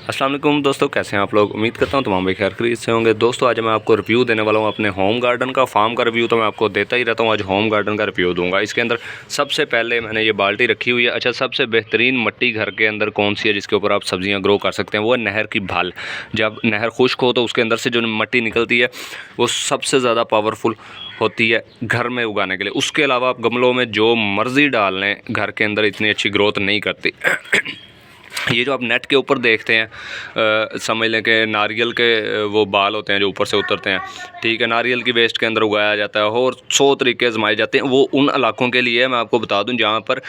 अस्सलाम वालेकुम दोस्तों, कैसे हैं आप लोग। उम्मीद करता हूँ तमाम भाई खैर खैरियत से होंगे। दोस्तों आज मैं आपको रिव्यू देने वाला हूँ अपने होम गार्डन का। फार्म का रिव्यू तो मैं आपको देता ही रहता हूँ, आज होम गार्डन का रिव्यू दूंगा। इसके अंदर सबसे पहले मैंने ये बाल्टी रखी हुई है। अच्छा, सबसे बेहतरीन मिट्टी घर के अंदर कौन सी है जिसके ऊपर आप सब्जियाँ ग्रो कर सकते हैं, वो है नहर की भाल। जब नहर खुश्क हो तो उसके अंदर से जो मिट्टी निकलती है वो सबसे ज़्यादा पावरफुल होती है घर में उगाने के लिए। उसके अलावा आप गमलों में जो मर्ज़ी डाल लें, घर के अंदर इतनी अच्छी ग्रोथ नहीं करती। ये जो आप नेट के ऊपर देखते हैं, समझ लें कि नारियल के वो बाल होते हैं जो ऊपर से उतरते हैं, ठीक है, नारियल की वेस्ट के अंदर उगाया जाता है और 100 तरीके आजमाए जाते हैं। वो उन इलाकों के लिए मैं आपको बता दूं जहाँ पर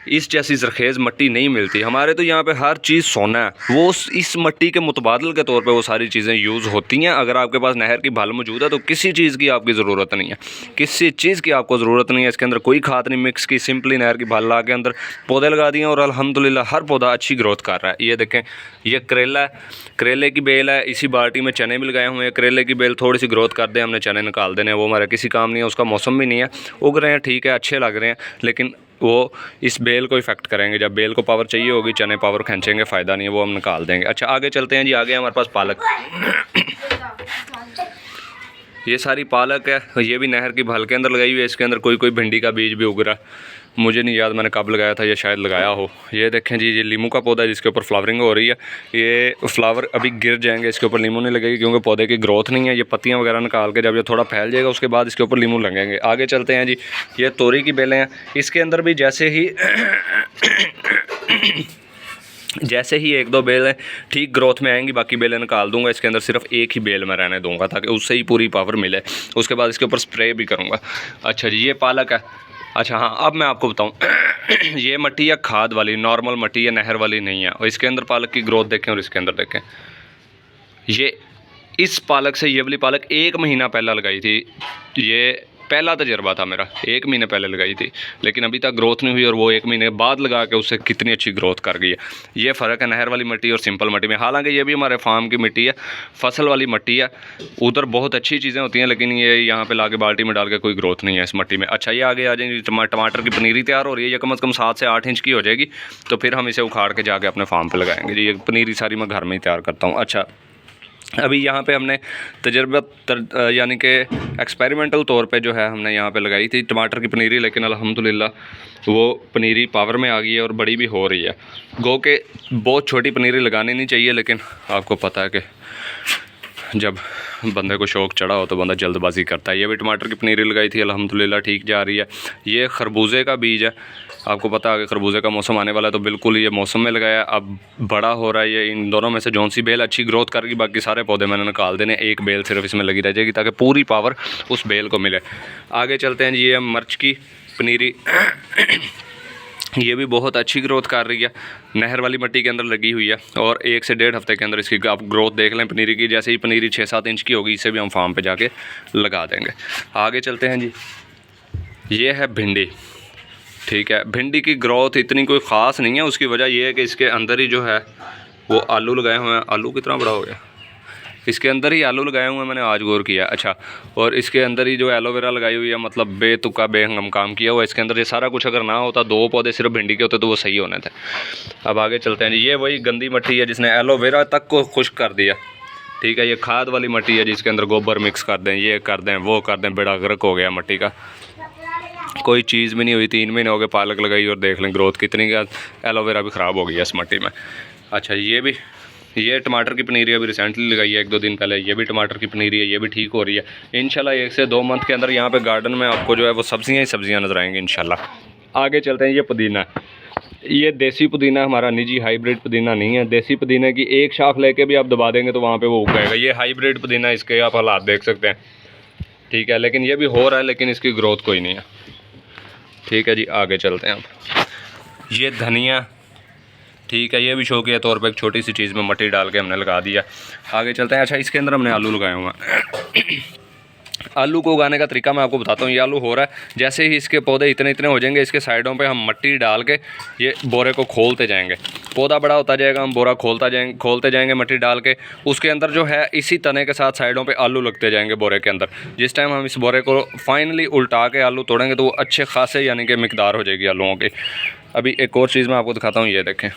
इस जैसी ज़रखेज़ मिट्टी नहीं मिलती। हमारे तो यहाँ पे हर चीज़ सोना है, वो इस मिट्टी के मुतबादल के तौर पे वो सारी चीज़ें यूज़ होती हैं। अगर आपके पास नहर की भाल मौजूद है तो किसी चीज़ की आपकी ज़रूरत नहीं है, किसी चीज़ की आपको ज़रूरत नहीं है। इसके अंदर कोई खाद नहीं मिक्स की, सिंपली नहर की भाल ला के अंदर पौधे लगा दिए और अल्हम्दुलिल्लाह हर पौधा अच्छी ग्रोथ कर रहा है। ये देखें, ये करेला है, करेले की बेल है। इसी बाल्टी में चने भी लगाए हुए हैं। करेले की बेल थोड़ी सी ग्रोथ कर दें, हमने चने निकाल देने, वो हमारा किसी काम नहीं है, उसका मौसम भी नहीं है। उग रहे हैं, ठीक है, अच्छे लग रहे हैं, लेकिन वो इस बेल को इफ़ेक्ट करेंगे। जब बेल को पावर चाहिए होगी, चने पावर खींचेंगे, फ़ायदा नहीं है, वो हम निकाल देंगे। अच्छा, आगे चलते हैं जी। आगे हमारे पास पालक, ये सारी पालक है, ये भी नहर की भाल के अंदर लगाई हुई है। इसके अंदर कोई भिंडी का बीज भी उग रहा है, मुझे नहीं याद मैंने कब लगाया था, ये शायद लगाया हो। ये देखें जी, ये लीमू का पौधा है जिसके ऊपर फ्लावरिंग हो रही है। ये फ्लावर अभी गिर जाएंगे, इसके ऊपर लीमू नहीं लगेगी क्योंकि पौधे की ग्रोथ नहीं है। ये पत्तियां वगैरह निकाल के जब ये थोड़ा फैल जाएगा उसके बाद इसके ऊपर लीमू लगेंगे। आगे चलते हैं जी। ये तोरी की बेलें हैं, इसके अंदर भी जैसे ही एक दो बेलें ठीक ग्रोथ में आएंगी, बाकी बेलें निकाल दूंगा। इसके अंदर सिर्फ एक ही बेल में रहने दूंगा ताकि उससे ही पूरी पावर मिले। उसके बाद इसके ऊपर स्प्रे भी करूंगा। अच्छा जी, ये पालक है। अच्छा हाँ, अब मैं आपको बताऊं, ये मिट्टी है खाद वाली, नॉर्मल मिट्टी है, नहर वाली नहीं है। और इसके अंदर पालक की ग्रोथ देखें और इसके अंदर देखें, ये इस पालक से ये वाली पालक 1 महीना पहले लगाई थी। ये पहला तजर्बा था मेरा, 1 महीने पहले लगाई थी, लेकिन अभी तक ग्रोथ नहीं हुई। और वो 1 महीने बाद लगा के उससे कितनी अच्छी ग्रोथ कर गई है। ये फ़र्क है नहर वाली मिट्टी और सिंपल मिट्टी में। हालांकि ये भी हमारे फार्म की मिट्टी है, फसल वाली मिट्टी है, उधर बहुत अच्छी चीज़ें होती हैं, लेकिन ये यहाँ पे लाके बाल्टी में डाल के कोई ग्रोथ नहीं है इस मिट्टी में। अच्छा, ये आगे आ जाएंगे, टमाटर की पनीरी तैयार हो रही है। ये कम से कम 7 से 8 इंच की हो जाएगी, तो फिर हम इसे उखाड़ के जाके अपने फार्म पर लगाएंगे जी। ये पनीरी सारी मैं घर में ही तैयार करता हूँ। अच्छा, अभी यहाँ पे हमने यानी कि एक्सपेरिमेंटल तौर पे जो है हमने यहाँ पे लगाई थी टमाटर की पनीरी, लेकिन अल्हम्दुलिल्लाह वो पनीरी पावर में आ गई है और बड़ी भी हो रही है। गो के बहुत छोटी पनीरी लगानी नहीं चाहिए, लेकिन आपको पता है कि जब बंदे को शौक़ चढ़ा हो तो बंदा जल्दबाजी करता है। ये भी टमाटर की पनीरी लगाई थी, अल्हम्दुलिल्लाह ठीक जा रही है। ये खरबूजे का बीज है, आपको पता है कि खरबूजे का मौसम आने वाला है, तो बिल्कुल ये मौसम में लगाया, अब बड़ा हो रहा है। ये इन दोनों में से जौन सी बेल अच्छी ग्रोथ करेगी, बाकी सारे पौधे मैंने निकाल देने, एक बेल सिर्फ इसमें लगी रह जाएगी ताकि पूरी पावर उस बेल को मिले। आगे चलते हैं जी। ये मिर्च की पनीरी, ये भी बहुत अच्छी ग्रोथ कर रही है, नहर वाली मिट्टी के अंदर लगी हुई है, और 1 से 1.5 हफ्ते के अंदर इसकी आप ग्रोथ देख लें पनीरी की। जैसे ही पनीरी 6-7 इंच की होगी, इसे भी हम फार्म पे जाके लगा देंगे। आगे चलते हैं जी। ये है भिंडी, ठीक है। भिंडी की ग्रोथ इतनी कोई ख़ास नहीं है, उसकी वजह यह है कि इसके अंदर ही जो है वो आलू लगाए हुए हैं। आलू कितना बड़ा हो गया, इसके अंदर ही आलू लगाए हुए हैं, मैंने आज गौर किया। अच्छा, और इसके अंदर ही जो एलोवेरा लगाई हुई है, मतलब बेतुका बेहंगम काम किया हुआ है इसके अंदर। ये सारा कुछ अगर ना होता, 2 पौधे सिर्फ भिंडी के होते तो वो सही होने थे। अब आगे चलते हैं जी। ये वही गंदी मिट्टी है जिसने एलोवेरा तक को खुश्क कर दिया, ठीक है। ये खाद वाली मिट्टी है जिसके अंदर गोबर मिक्स कर दें, ये कर दें, वो कर दें, बेड़ा गर्क हो गया मिट्टी का, कोई चीज़ भी नहीं हुई। 3 महीने हो गए पालक लगाई और देख लें ग्रोथ कितनी का, एलोवेरा भी ख़राब हो गई है इस मिट्टी में। अच्छा, ये टमाटर की पनीरी अभी रिसेंटली लगाई है 1-2 दिन पहले। ये भी टमाटर की पनीरी है, ये भी ठीक हो रही है इंशाल्लाह। 1 से 2 मंथ के अंदर यहाँ पे गार्डन में आपको जो है वो सब्जियाँ ही सब्जियाँ नज़र आएंगी इंशाल्लाह। आगे चलते हैं। ये पुदीना, ये देसी पुदीना, हमारा निजी हाइब्रिड पुदीना नहीं है। देसी पुदीने की एक शाख लेके भी आप दबा देंगे तो वहाँ पर वो उगाएगा। ये हाइब्रिड पुदीना, इसके आप हालात देख सकते हैं, ठीक है, लेकिन ये भी हो रहा है, लेकिन इसकी ग्रोथ कोई नहीं है, ठीक है जी। आगे चलते हैं। अब ये धनिया, ठीक है, ये भी शौकिया तौर पे एक छोटी सी चीज़ में मिट्टी डाल के हमने लगा दिया। आगे चलते हैं। अच्छा, इसके अंदर हमने आलू लगाए हुए हैं। आलू को उगाने का तरीका मैं आपको बताता हूँ। ये आलू हो रहा है, जैसे ही इसके पौधे इतने इतने हो जाएंगे, इसके साइडों पे हम मिट्टी डाल के ये बोरे को खोलते जाएंगे। पौधा बड़ा होता जाएगा, हम बोरा खोलते जाएंगे मिट्टी डाल के। उसके अंदर जो है इसी तने के साथ साइडों पे आलू लगते जाएंगे बोरे के अंदर। जिस टाइम हम इस बोरे को फाइनली उल्टा के आलू तोड़ेंगे तो वो अच्छे खासे यानी कि मिकदार हो जाएगी आलूओं की। अभी एक और चीज़ मैं आपको दिखाता हूँ, ये देखें,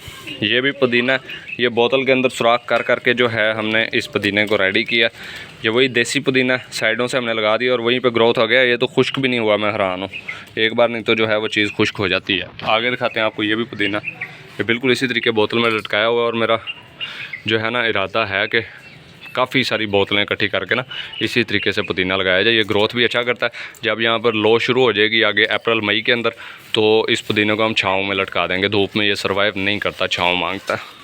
ये भी पुदीना, ये बोतल के अंदर सुराख कर करके जो है हमने इस पुदीने को रेडी किया। ये वही देसी पुदीना साइडों से हमने लगा दिया और वहीं पे ग्रोथ हो गया। ये तो खुश्क भी नहीं हुआ, मैं हैरान हूँ, एक बार नहीं तो जो है वो चीज़ खुश्क हो जाती है। आगे दिखाते हैं आपको, ये भी पुदीना, ये बिल्कुल इसी तरीके बोतल में लटकाया हुआ है। और मेरा जो है ना इरादा है कि काफ़ी सारी बोतलें इकट्ठी करके ना इसी तरीके से पुदीना लगाया जाए। ये ग्रोथ भी अच्छा करता है। जब यहाँ पर लो शुरू हो जाएगी आगे अप्रैल मई के अंदर, तो इस पुदीने को हम छाँव में लटका देंगे। धूप में ये सर्वाइव नहीं करता, छाँव मांगता है।